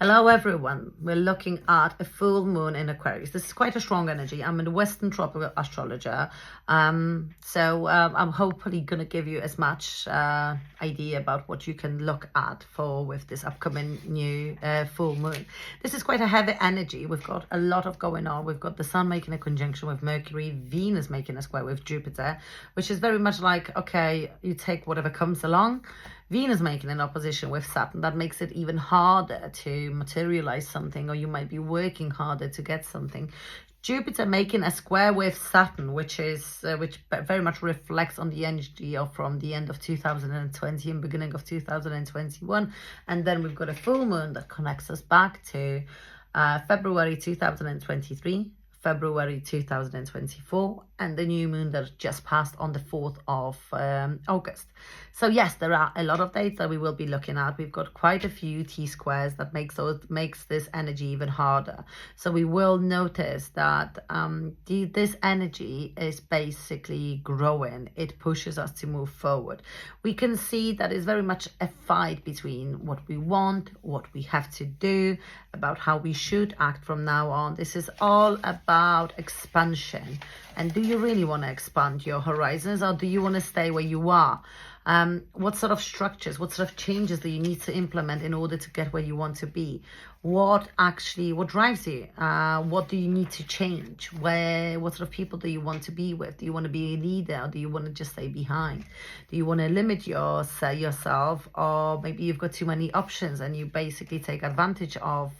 Hello everyone, we're looking at a full moon in Aquarius. This is quite a strong energy. I'm a Western tropical astrologer, I'm hopefully going to give you as much idea about what you can look at for with this upcoming new full moon. This is quite a heavy energy. We've got a lot of going on. We've got the Sun making a conjunction with Mercury, Venus making a square with Jupiter, which is very much like, okay, you take whatever comes along. Venus making an opposition with Saturn, that makes it even harder to materialize something, or you might be working harder to get something. Jupiter making a square with Saturn, which very much reflects on the energy of from the end of 2020 and beginning of 2021. And then we've got a full moon that connects us back to February 2023. February 2024, and the new moon that just passed on the 4th of August. So yes, there are a lot of dates that we will be looking at. We've got quite a few T-squares that makes this energy even harder. So we will notice that this energy is basically growing. It pushes us to move forward. We can see that it's very much a fight between what we want, what we have to do, about how we should act from now on. This is all about expansion. And do you really want to expand your horizons, or do you want to stay where you are? What sort of structures, what sort of changes do you need to implement in order to get where you want to be? What drives you? What do you need to change? What sort of people do you want to be with? Do you want to be a leader, or do you want to just stay behind? Do you want to limit yourself, or maybe you've got too many options and you basically take advantage of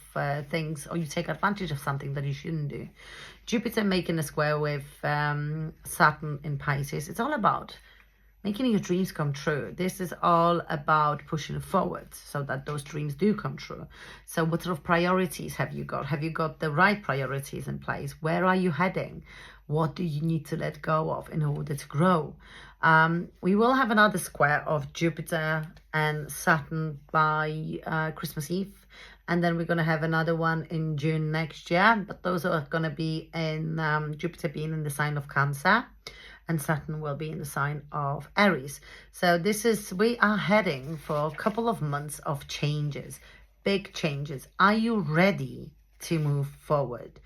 things, or you take advantage of something that you shouldn't do? Jupiter making a square with Saturn in Pisces. It's all about making your dreams come true. This is all about pushing forward so that those dreams do come true. So what sort of priorities have you got? Have you got the right priorities in place? Where are you heading? What do you need to let go of in order to grow? We will have another square of Jupiter and Saturn by Christmas Eve. And then we're going to have another one in June next year. But those are going to be in Jupiter being in the sign of Cancer, and Saturn will be in the sign of Aries. So we are heading for a couple of months of changes, big changes. Are you ready to move forward?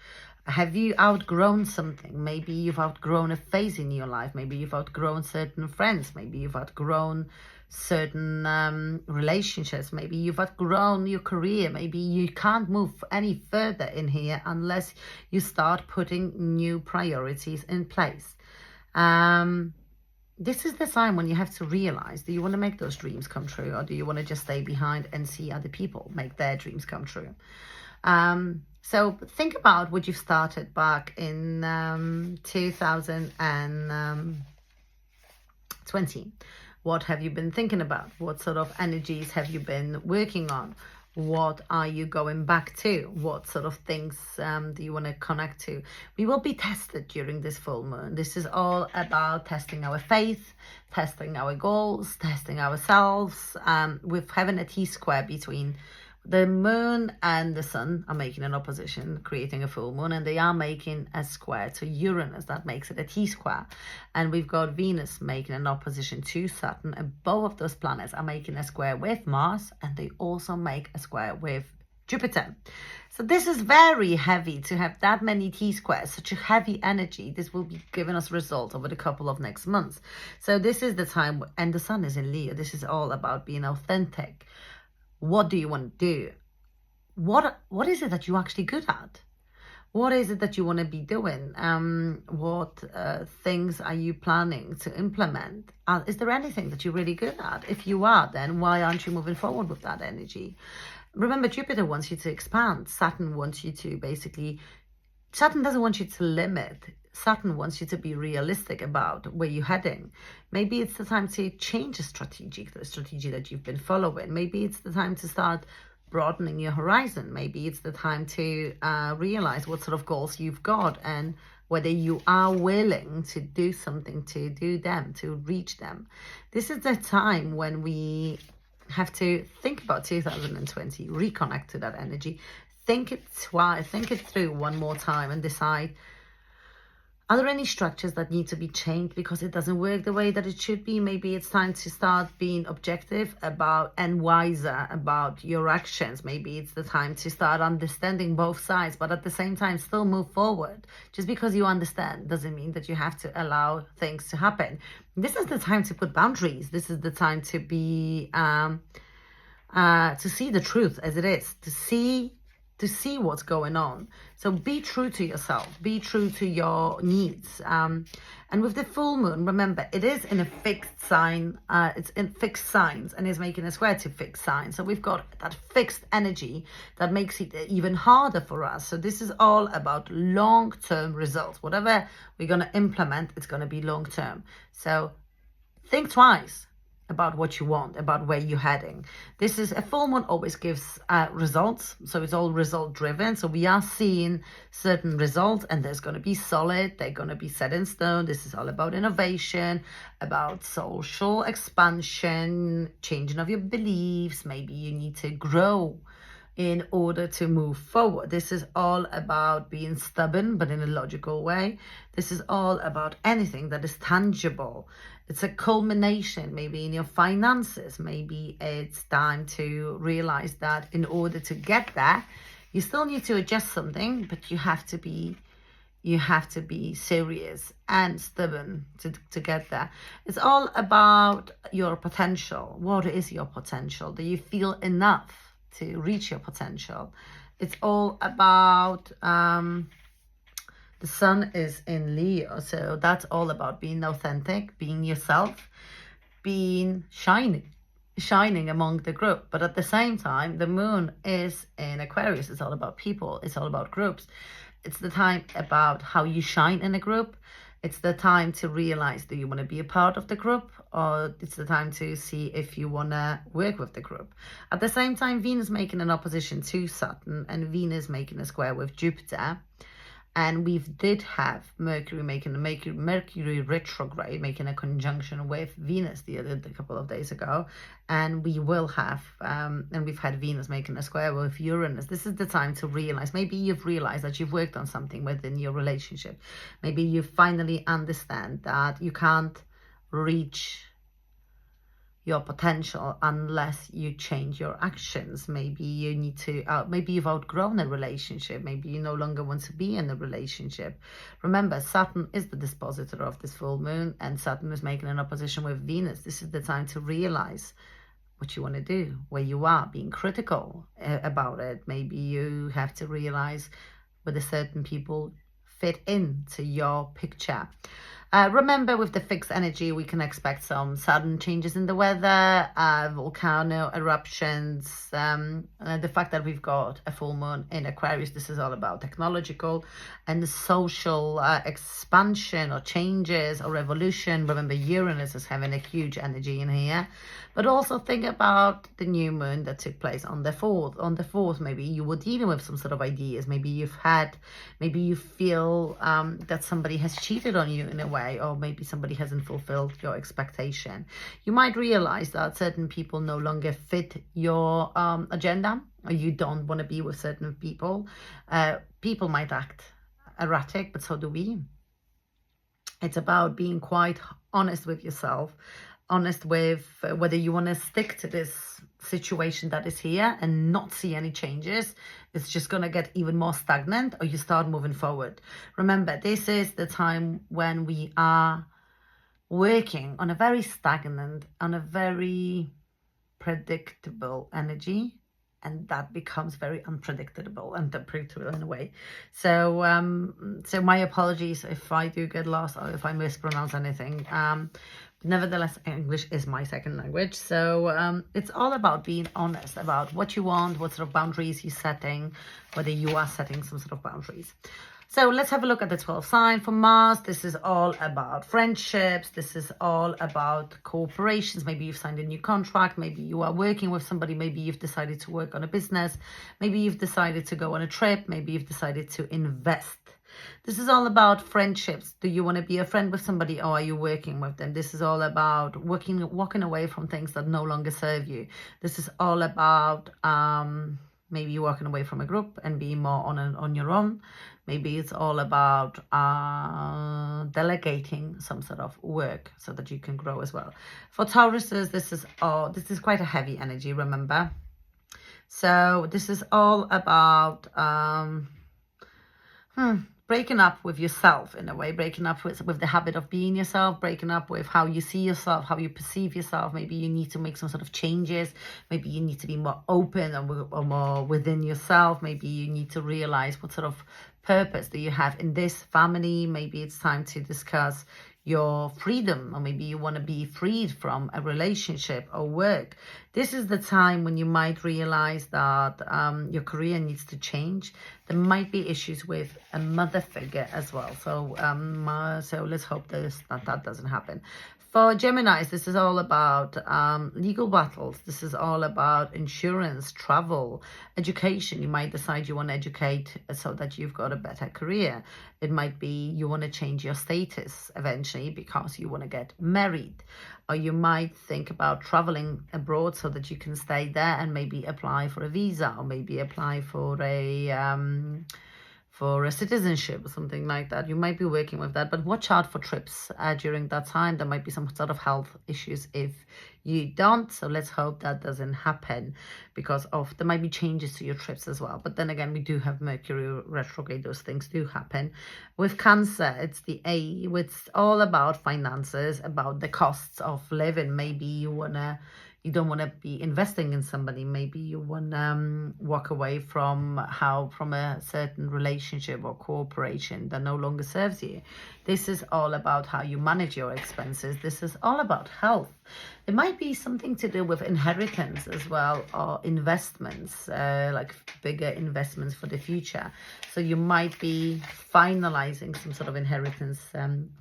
Have you outgrown something? Maybe you've outgrown a phase in your life. Maybe you've outgrown certain friends. Maybe you've outgrown certain relationships. Maybe you've outgrown your career. Maybe you can't move any further in here unless you start putting new priorities in place. This is the time when you have to realize, do you want to make those dreams come true, or do you want to just stay behind and see other people make their dreams come true? So think about what you've started back in 2020. What have you been thinking about? What sort of energies have you been working on? What are you going back to? What sort of things do you want to connect to? We will be tested during this full moon. This is all about testing our faith, testing our goals, testing ourselves. With having a T-square between the moon and the sun are making an opposition, creating a full moon, and they are making a square to Uranus. That makes it a T-square. And we've got Venus making an opposition to Saturn, and both of those planets are making a square with Mars, and they also make a square with Jupiter. So this is very heavy to have that many T-squares, such a heavy energy. This will be giving us results over the couple of next months. So this is the time, and the sun is in Leo. This is all about being authentic. What do you want to do? What is it that you're actually good at? What is it that you want to be doing? What things are you planning to implement? Is there anything that you're really good at? If you are, then why aren't you moving forward with that energy? Remember, Jupiter wants you to expand. Saturn wants you to Saturn doesn't want you to limit. Saturn wants you to be realistic about where you're heading. Maybe it's the time to change the strategy that you've been following. Maybe it's the time to start broadening your horizon. Maybe it's the time to realize what sort of goals you've got and whether you are willing to do something to reach them. This is the time when we have to think about 2020, reconnect to that energy, think it through one more time and decide, Are there any structures that need to be changed because it doesn't work the way that it should be? Maybe it's time to start being objective about and wiser about your actions. Maybe it's the time to start understanding both sides, but at the same time still move forward. Just because you understand doesn't mean that you have to allow things to happen. This is the time to put boundaries. This is the time to be to see the truth as it is, to see what's going on. So be true to yourself, be true to your needs. And with the full moon, remember, it is in a fixed sign, it's in fixed signs and is making a square to fixed signs. So we've got that fixed energy that makes it even harder for us. So this is all about long-term results. Whatever we're going to implement, it's going to be long-term. So think twice about what you want, about where you're heading. This is a full moon, always gives results, so it's all result driven. So we are seeing certain results, and there's going to be solid, they're going to be set in stone. This is all about innovation, about social expansion, changing of your beliefs. Maybe you need to grow in order to move forward. This is all about being stubborn, but in a logical way. This is all about anything that is tangible. It's a culmination, maybe in your finances. Maybe it's time to realize that in order to get there, you still need to adjust something, but you have to be serious and stubborn to get there. It's all about your potential. What is your potential? Do you feel enough to reach your potential? It's all about the sun is in Leo, so that's all about being authentic, being yourself, being shining among the group. But at the same time, the moon is in Aquarius. It's all about people, it's all about groups. It's the time about how you shine in a group. It's the time to realize, do you want to be a part of the group, or it's the time to see if you want to work with the group. At the same time, Venus making an opposition to Saturn, and Venus making a square with Jupiter. And we did have Mercury Mercury retrograde, making a conjunction with Venus a couple of days ago. And we will have, and we've had Venus making a square with Uranus. This is the time to realize, maybe you've realized that you've worked on something within your relationship. Maybe you finally understand that you can't reach your potential unless you change your actions. Maybe you need to, maybe you've outgrown a relationship. Maybe you no longer want to be in a relationship. Remember, Saturn is the dispositor of this full moon, and Saturn is making an opposition with Venus. This is the time to realize what you want to do, where you are, being critical about it. Maybe you have to realize whether certain people fit into your picture. Remember, with the fixed energy, we can expect some sudden changes in the weather, volcano eruptions. The fact that we've got a full moon in Aquarius, this is all about technological and social expansion or changes or revolution. Remember, Uranus is having a huge energy in here. But also think about the new moon that took place on the 4th. On the 4th, maybe you were dealing with some sort of ideas. Maybe you feel that somebody has cheated on you in a way, or maybe somebody hasn't fulfilled your expectation. You might realize that certain people no longer fit your agenda, or you don't want to be with certain people. People might act erratic, but so do we. It's about being quite honest with yourself, honest with whether you want to stick to this situation that is here and not see any changes. It's just going to get even more stagnant, or you start moving forward. Remember, this is the time when we are working on a very stagnant, on a very predictable energy, and that becomes very unpredictable and unpredictable in a way. So so my apologies if I do get lost or if I mispronounce anything. Nevertheless, English is my second language. So it's all about being honest about what you want, what sort of boundaries you're setting, whether you are setting some sort of boundaries. So let's have a look at the 12th sign for Mars. This is all about friendships. This is all about corporations. Maybe you've signed a new contract. Maybe you are working with somebody. Maybe you've decided to work on a business. Maybe you've decided to go on a trip. Maybe you've decided to invest. This is all about friendships. Do you want to be a friend with somebody, or are you working with them? This is all about walking away from things that no longer serve you. This is all about maybe you're walking away from a group and being more on your own. Maybe it's all about delegating some sort of work so that you can grow as well. For Tauruses, this is quite a heavy energy, remember. So this is all about breaking up with yourself in a way, breaking up with the habit of being yourself, breaking up with how you see yourself, how you perceive yourself. Maybe you need to make some sort of changes. Maybe you need to be more open or more within yourself. Maybe you need to realize what sort of purpose do you have in this family. Maybe it's time to discuss your freedom, or maybe you want to be freed from a relationship or work. This is the time when you might realize that your career needs to change. There might be issues with a mother figure as well. So so let's hope that doesn't happen. For Geminis, this is all about legal battles. This is all about insurance, travel, education. You might decide you want to educate so that you've got a better career. It might be you want to change your status eventually because you want to get married. Or you might think about traveling abroad so that you can stay there and maybe apply for a visa, or maybe apply for a citizenship or something like that. You might be working with that, but watch out for trips during that time. There might be some sort of health issues if you don't. So let's hope that doesn't happen, because there might be changes to your trips as well. But then again, we do have Mercury retrograde. Those things do happen. With Cancer, it's the A. It's all about finances, about the costs of living. Maybe you don't want to be investing in somebody. Maybe you want to walk away from a certain relationship or cooperation that no longer serves you. This is all about how you manage your expenses. This is all about health. It might be something to do with inheritance as well, or investments, like bigger investments for the future. So you might be finalizing some sort of inheritance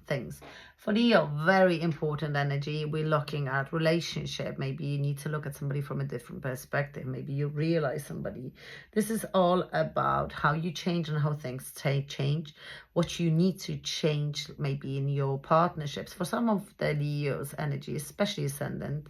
things. For Leo, very important energy. We're looking at relationship. Maybe you need to look at somebody from a different perspective. Maybe you realize somebody. This is all about how you change and how things change, what you need to change maybe in your partnerships. For some of the Leo's energy, especially ascendant,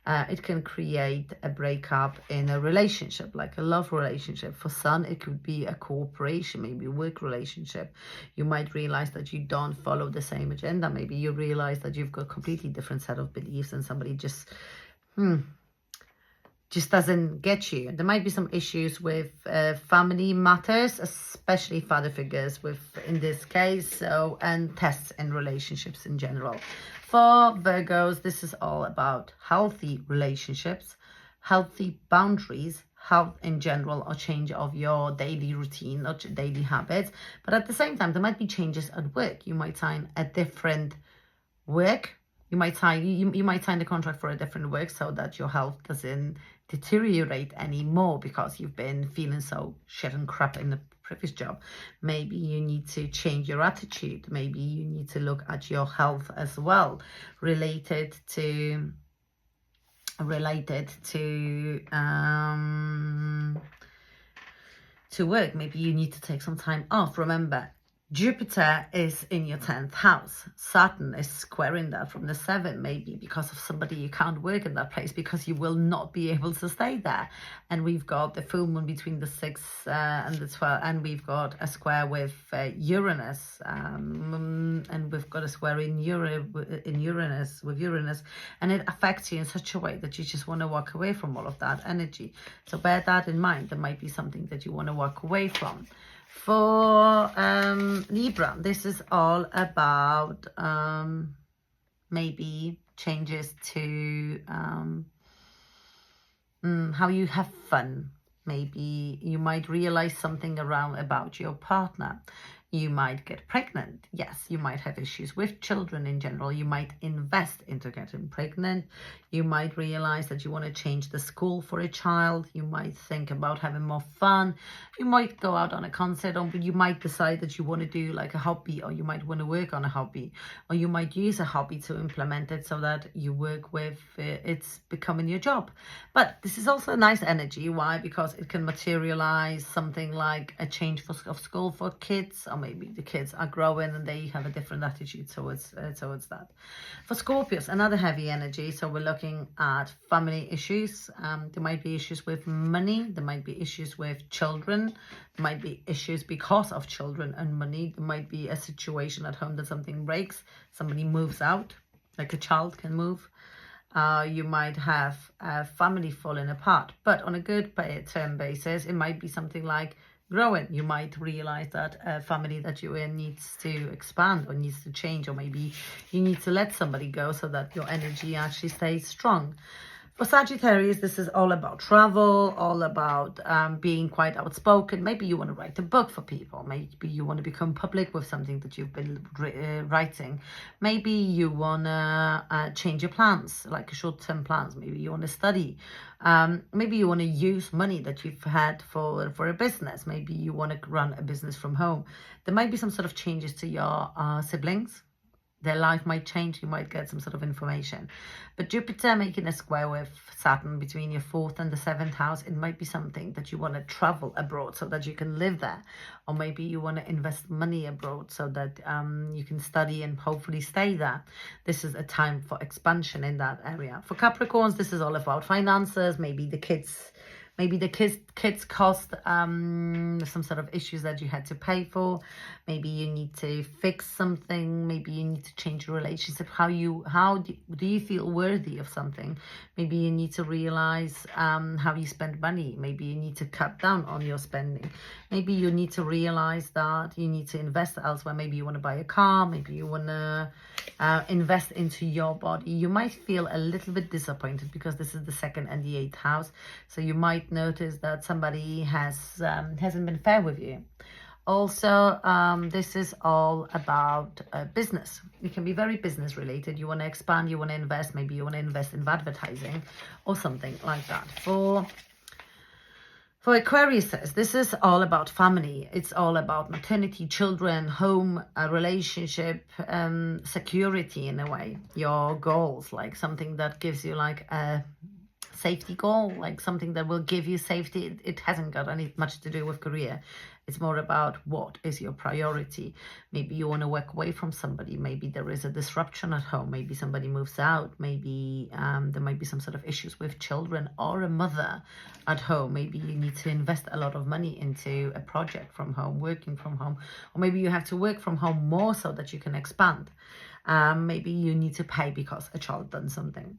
it can create a breakup in a relationship, like a love relationship. For Sun, it could be a cooperation, maybe a work relationship. You might realize that you don't follow the same agenda. Maybe you realize that you've got a completely different set of beliefs and somebody just doesn't get you. There might be some issues with family matters, especially father figures in this case, and tests in relationships in general. For Virgos, this is all about healthy relationships, healthy boundaries, health in general, or change of your daily routine or daily habits. But at the same time, there might be changes at work. You might sign a different work. You might sign the contract for a different work so that your health doesn't deteriorate anymore because you've been feeling so shit and crap in the previous job. Maybe you need to change your attitude. Maybe you need to look at your health as well, related to work. Maybe you need to take some time off. Remember, Jupiter is in your 10th house. Saturn is squaring that from the 7th, maybe because of somebody you can't work in that place because you will not be able to stay there. And we've got the full moon between the 6th and the 12th, and we've got a square with Uranus, and we've got a square in Uranus, and it affects you in such a way that you just want to walk away from all of that energy. So bear that in mind. There might be something that you want to walk away from. For Libra, this is all about maybe changes to how you have fun. Maybe you might realize something about your partner. You might get pregnant. Yes, you might have issues with children in general. You might invest into getting pregnant. You might realize that you want to change the school for a child. You might think about having more fun. You might go out on a concert, or you might decide that you want to do like a hobby, or you might want to work on a hobby, or you might use a hobby to implement it so that you work with it's becoming your job. But this is also a nice energy. Why? Because it can materialize something like a change of school for kids, or maybe the kids are growing and they have a different attitude towards that. For Scorpios, another heavy energy, so we're looking at family issues. There might be issues with money, there might be issues with children, there might be issues because of children and money. There might be a situation at home that something breaks, somebody moves out, like a child can move. You might have a family falling apart, but on a good term basis, it might be something like growing. You might realize that a family that you're in needs to expand or needs to change, or maybe you need to let somebody go so that your energy actually stays strong. For Sagittarius, this is all about travel, all about being quite outspoken. Maybe you want to write a book for people. Maybe you want to become public with something that you've been writing. Maybe you want to change your plans, like short-term plans. Maybe you want to study. Maybe you want to use money that you've had for a business. Maybe you want to run a business from home. There might be some sort of changes to your siblings. Their life might change, you might get some sort of information. But Jupiter making a square with Saturn between your 4th and the 7th house, it might be something that you want to travel abroad so that you can live there. Or maybe you want to invest money abroad so that you can study and hopefully stay there. This is a time for expansion in that area. For Capricorns, this is all about finances, maybe the kids cost some sort of issues that you had to pay for. Maybe you need to fix something. Maybe you need to change your relationship. How do you feel worthy of something? Maybe you need to realize how you spend money. Maybe you need to cut down on your spending. Maybe you need to realize that you need to invest elsewhere. Maybe you want to buy a car. Maybe you want to invest into your body. You might feel a little bit disappointed because this is the 2nd and the 8th house. So you might notice that somebody hasn't been fair with you. Also, this is all about business. It can be very business related. You want to expand, you want to invest, maybe you want to invest in advertising or something like that. For Aquarius, this is all about family. It's all about maternity, children, home, a relationship, security in a way, your goals, like something that gives you like a safety goal, like something that will give you safety. It hasn't got much to do with career. It's more about what is your priority. Maybe you want to work away from somebody. Maybe there is a disruption at home. Maybe somebody moves out. Maybe there might be some sort of issues with children or a mother at home. Maybe you need to invest a lot of money into a project from home, working from home. Or maybe you have to work from home more so that you can expand. Maybe you need to pay because a child done something.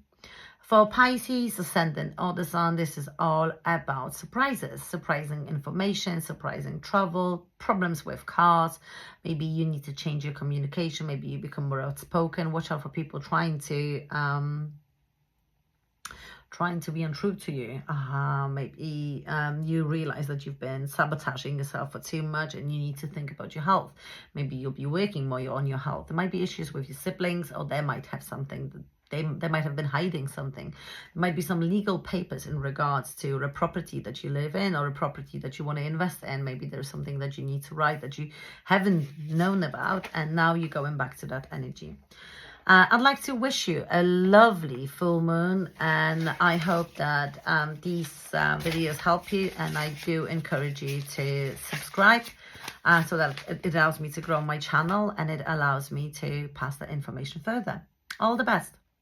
For Pisces, Ascendant or the Sun, this is all about surprises, surprising information, surprising travel, problems with cars. Maybe you need to change your communication. Maybe you become more outspoken. Watch out for people trying to be untrue to you. Maybe you realize that you've been sabotaging yourself for too much and you need to think about your health. Maybe you'll be working more on your health. There might be issues with your siblings, or they might have something that they might have been hiding something. There might be some legal papers in regards to a property that you live in or a property that you want to invest in. Maybe there's something that you need to write that you haven't known about, and now you're going back to that energy. I'd like to wish you a lovely full moon, and I hope that these videos help you, and I do encourage you to subscribe so that it allows me to grow my channel and it allows me to pass that information further. All the best.